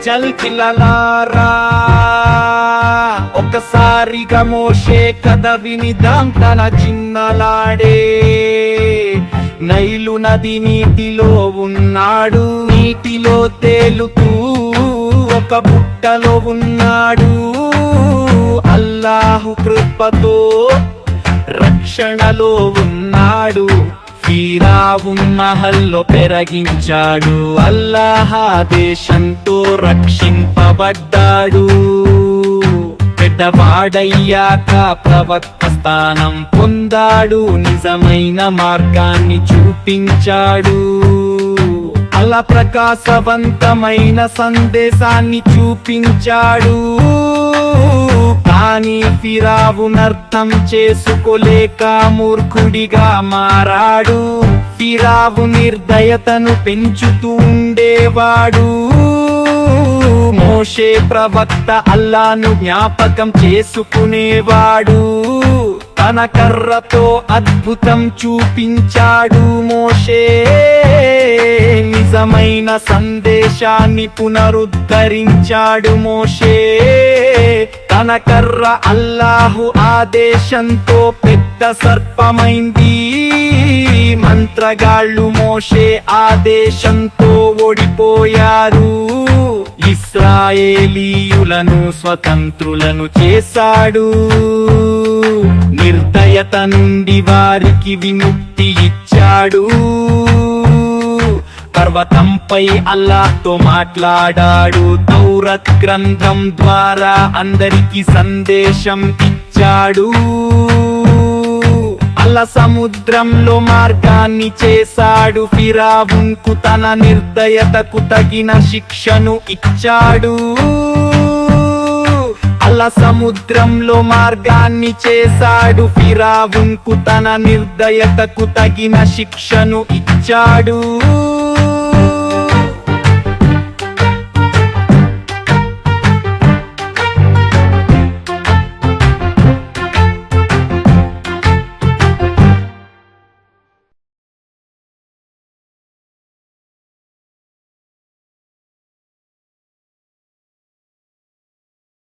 చల్ పిల్లలారా ఒకసారిగా మోషే కథ వినిదాం. తన చిన్నలాడే నైలు నది నీటిలో ఉన్నాడు. నీటిలో తేలుతూ ఒక బుట్టలో ఉన్నాడు. అల్లాహు కృపతో రక్షణలో ఉన్నాడు. ఫిరౌన్ మహల్లో పెరగించాడు. అల్లాహ్ ఆదేశంతో రక్షింపబడ్డాడు. పెద్దవాడయ్యాక ప్రవక్త స్థానం పొందాడు. నిజమైన మార్గాన్ని చూపించాడు. అల్లా ప్రకాశవంతమైన సందేశాన్ని చూపించాడు. కానీ ఫిరౌన్ అర్థం చేసుకోలేక మూర్ఖుడిగా మారాడు. ఫిరౌన్ నిర్దయతను పెంచుతూ ఉండేవాడు. మోషే ప్రవక్త అల్లాను జ్ఞాపకం చేసుకునేవాడు. తన కర్రతో అద్భుతం చూపించాడు. మోషే నిజమైన సందేశాన్ని పునరుద్ధరించాడు. మోషే తన కర్ర అల్లాహు ఆదేశంతో పెద్ద సర్పమైంది. మంత్రగాళ్ళు మోషే ఆదేశంతో ఓడిపోయారు. ఇశ్రాయేలీయులను స్వతంత్రులను చేశాడు. నిర్దయత నుండి వారికి విముక్తి ఇచ్చాడు. పర్వతంపై అల్లాహ్తో మాట్లాడాడు. తౌరత్ గ్రంథం ద్వారా అందరికి సందేశం ఇచ్చాడు. అల్లా సముద్రంలో మార్గాన్ని చేశాడు. ఫిరౌన్కు తన నిర్దయతకు తగిన శిక్షను ఇచ్చాడు. అల్లా సముద్రంలో మార్గాన్ని చేశాడు. ఫిరౌన్కు తన నిర్దయతకు తగిన శిక్షను ఇచ్చాడు.